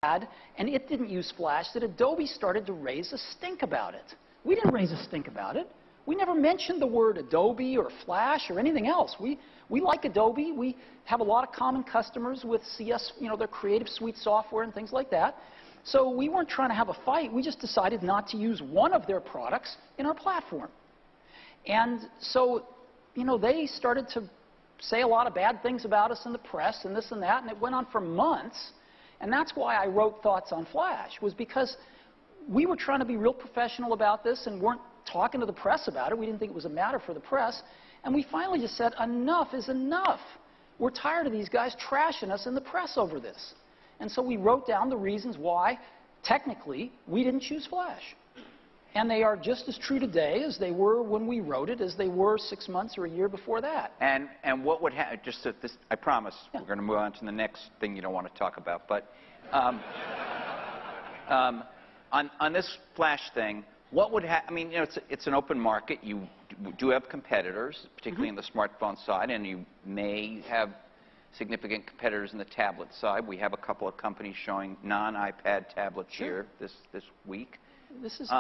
and it didn't use Flash, that Adobe started to raise a stink about it. We didn't raise a stink about it. We never mentioned the word Adobe or Flash or anything else. We like Adobe. We have a lot of common customers with CS, their Creative Suite software and things like that. So we weren't trying to have a fight. We just decided not to use one of their products in our platform. And so, they started to say a lot of bad things about us in the press and this and that, and it went on for months. And that's why I wrote Thoughts on Flash, was because we were trying to be real professional about this and weren't talking to the press about it. We didn't think it was a matter for the press. And we finally just said, enough is enough. We're tired of these guys trashing us in the press over this. And so we wrote down the reasons why, technically, we didn't choose Flash. And they are just as true today as they were when we wrote it, as they were 6 months or a year before that. And what would happen, just so this, I promise, we're going to move on to the next thing you don't want to talk about. But on this Flash thing, what would happen? I mean, it's an open market. You do have competitors, particularly in the smartphone side, and you may have significant competitors in the tablet side. We have a couple of companies showing non-iPad tablets here this week. This is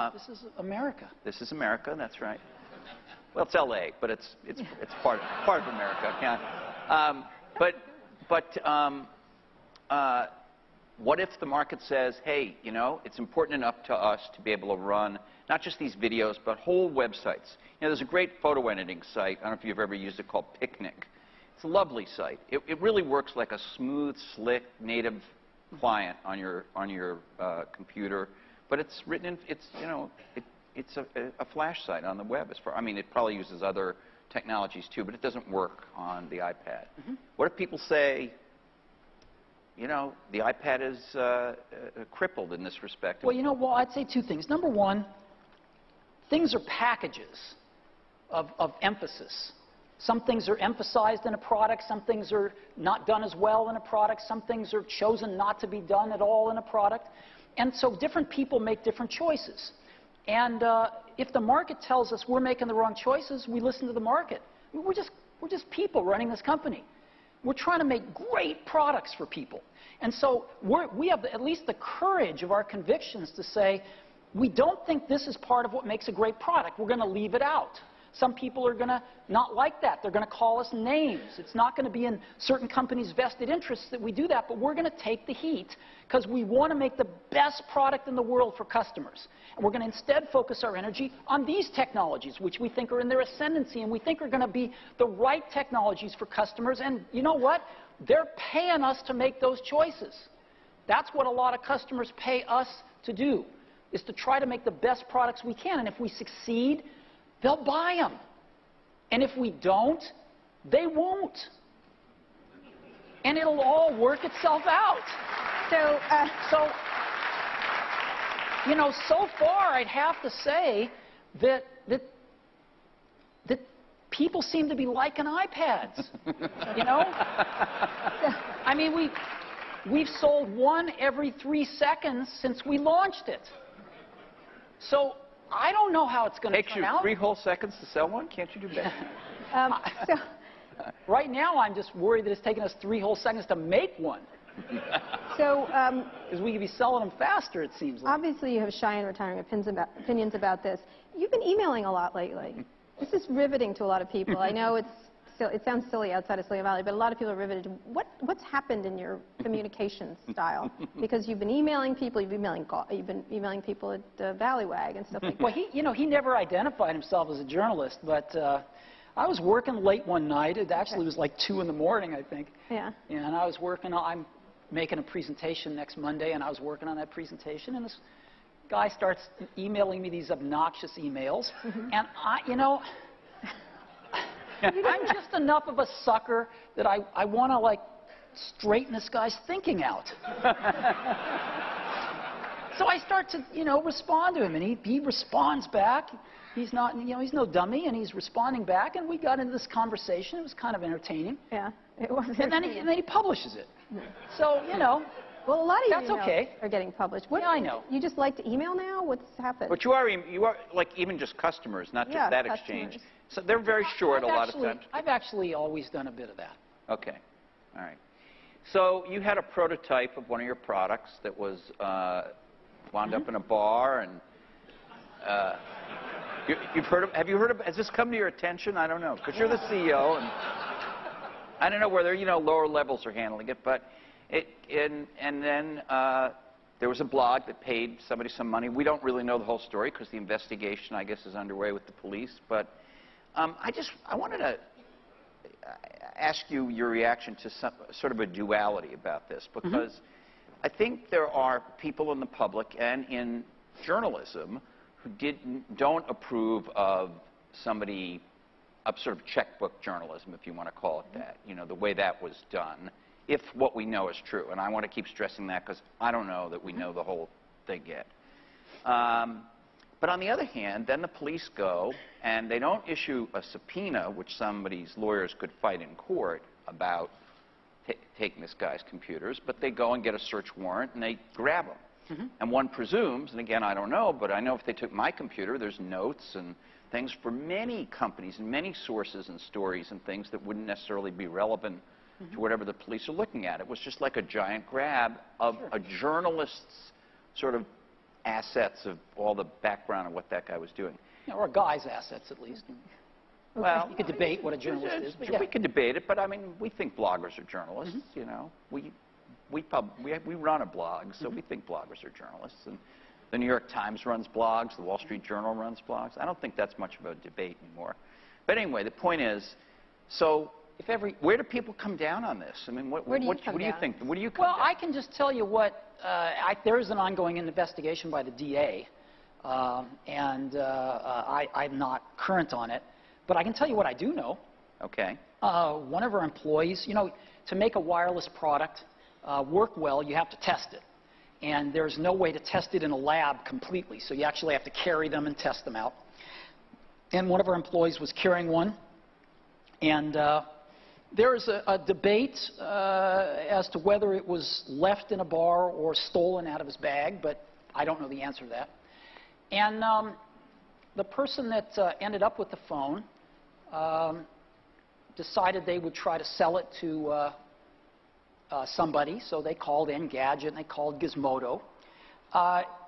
America. This is America. That's right. Well, it's L.A., but it's part of America. Yeah. What if the market says, hey, it's important enough to us to be able to run not just these videos, but whole websites. There's a great photo editing site. I don't know if you've ever used it, called Picnic. It's a lovely site. It really works like a smooth, slick, native client on your computer. But it's written in, it's a Flash site on the web. I mean, it probably uses other technologies too, but it doesn't work on the iPad. What if people say, the iPad is crippled in this respect? Well, I'd say two things. Number one, things are packages of emphasis. Some things are emphasized in a product. Some things are not done as well in a product. Some things are chosen not to be done at all in a product. And so different people make different choices. And if the market tells us we're making the wrong choices, we listen to the market. We're just people running this company. We're trying to make great products for people. And so we have at least the courage of our convictions to say, we don't think this is part of what makes a great product. We're going to leave it out. Some people are going to not like that. They're going to call us names. It's not going to be in certain companies' vested interests that we do that, but we're going to take the heat because we want to make the best product in the world for customers. And we're going to instead focus our energy on these technologies, which we think are in their ascendancy and we think are going to be the right technologies for customers. And you know what? They're paying us to make those choices. That's what a lot of customers pay us to do, is to try to make the best products we can. And if we succeed, they'll buy them. And if we don't, they won't. And it'll all work itself out. So far, I'd have to say that people seem to be liking iPads. I mean, we've sold one every 3 seconds since we launched it. So I don't know how it's going to turn out. Takes you 3 whole seconds to sell one? Can't you do better? Right now, I'm just worried that it's taking us 3 whole seconds to make one. Because we could be selling them faster, it seems like. Obviously, you have shy and retiring opinions about this. You've been emailing a lot lately. This is riveting to a lot of people. I know it sounds silly outside of Silicon Valley, but a lot of people are riveted. What's happened in your communication style? Because you've been emailing people, you've been emailing people at Valleywag and stuff like that. Well, he never identified himself as a journalist, but I was working late one night. It actually was like 2 in the morning, I think. Yeah. And I was working. I'm making a presentation next Monday, and I was working on that presentation, and this guy starts emailing me these obnoxious emails, and I'm just enough of a sucker that I want to, like, straighten this guy's thinking out. So I start to, respond to him, and he responds back. He's not, he's no dummy, and he's responding back, and we got into this conversation. It was kind of entertaining. Yeah, it was. And then he publishes it. So, well, a lot of that's your emails okay. are getting published. Yeah, I know. You just like to email now? What's happened? But you are like even just customers, not just that exchange. So they're very short a lot of times. I've actually always done a bit of that. Okay. All right. So you had a prototype of one of your products that was wound up in a bar, and you've heard of? Have you heard of? Has this come to your attention? I don't know, because you're the CEO, and I don't know whether lower levels are handling it, but and then there was a blog that paid somebody some money. We don't really know the whole story because the investigation, I guess, is underway with the police. But I wanted to ask you your reaction to sort of a duality about this, because I think there are people in the public and in journalism who don't approve of somebody, of sort of checkbook journalism, if you want to call it that, the way that was done, if what we know is true. And I want to keep stressing that because I don't know that we know the whole thing yet. But on the other hand, then the police go and they don't issue a subpoena, which somebody's lawyers could fight in court about taking this guy's computers, but they go and get a search warrant and they grab them. And one presumes, and again, I don't know, but I know if they took my computer, there's notes and things for many companies and many sources and stories and things that wouldn't necessarily be relevant to whatever the police are looking at. It was just like a giant grab of a journalist's sort of assets of all the background of what that guy was doing. Or a guy's assets, at least. Well, you could debate what a journalist is. But we could debate it, but I mean, we think bloggers are journalists. We run a blog, so we think bloggers are journalists. And the New York Times runs blogs. The Wall Street Journal runs blogs. I don't think that's much of a debate anymore. But anyway, the point is, so where do people come down on this? I mean, what do you think? What do you come down? I can just tell you what. There is an ongoing investigation by the DA, and I'm not current on it. But I can tell you what I do know. Okay. One of our employees, to make a wireless product work well, you have to test it. And there's no way to test it in a lab completely, so you actually have to carry them and test them out. And one of our employees was carrying one, and there is a debate as to whether it was left in a bar or stolen out of his bag, but I don't know the answer to that. And the person that ended up with the phone decided they would try to sell it to somebody, so they called Engadget and they called Gizmodo.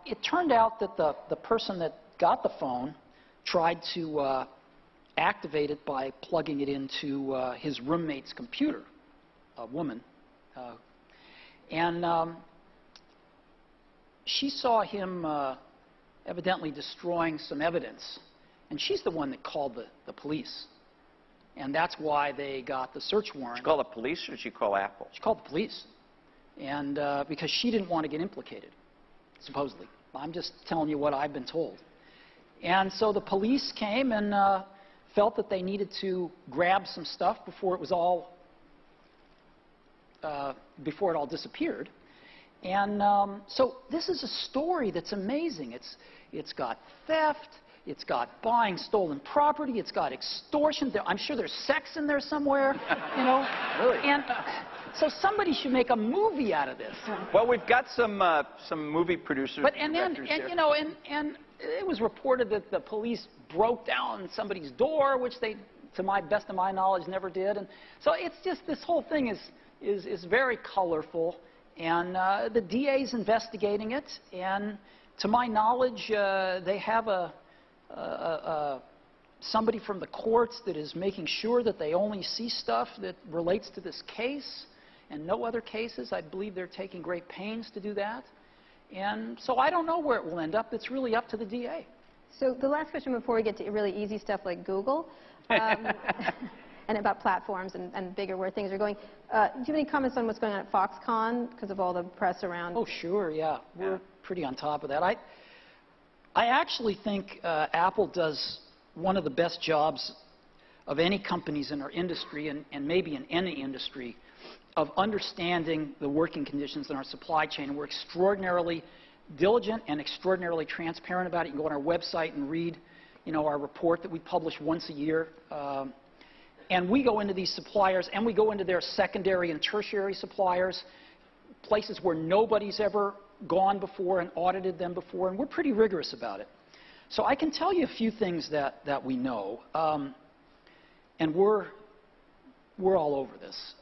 It turned out that the person that got the phone tried to activate it by plugging it into his roommate's computer, a woman. And she saw him evidently destroying some evidence. And she's the one that called the police. And that's why they got the search warrant. Did she call the police or did she call Apple? She called the police. And because she didn't want to get implicated, supposedly. I'm just telling you what I've been told. And so the police came and felt that they needed to grab some stuff before it all disappeared. And so this is a story that's amazing. It's got theft. It's got buying stolen property. It's got extortion. I'm sure there's sex in there somewhere. Really? And so somebody should make a movie out of this. Well, we've got some movie producers. And it was reported that the police broke down somebody's door, which they, to my best of my knowledge, never did. And so it's just, this whole thing is very colorful. And the DA's investigating it. And to my knowledge, they have somebody from the courts that is making sure that they only see stuff that relates to this case and no other cases. I believe they're taking great pains to do that. And so I don't know where it will end up. It's really up to the DA. So the last question before we get to really easy stuff like Google and about platforms and bigger where things are going. Do you have any comments on what's going on at Foxconn because of all the press around? Oh, sure, yeah. We're pretty on top of that. I actually think Apple does one of the best jobs of any companies in our industry and maybe in any industry of understanding the working conditions in our supply chain. And we're extraordinarily diligent and extraordinarily transparent about it. You can go on our website and read, our report that we publish once a year. And we go into these suppliers and we go into their secondary and tertiary suppliers, places where nobody's ever gone before and audited them before, and we're pretty rigorous about it. So I can tell you a few things that we know, and we're all over this.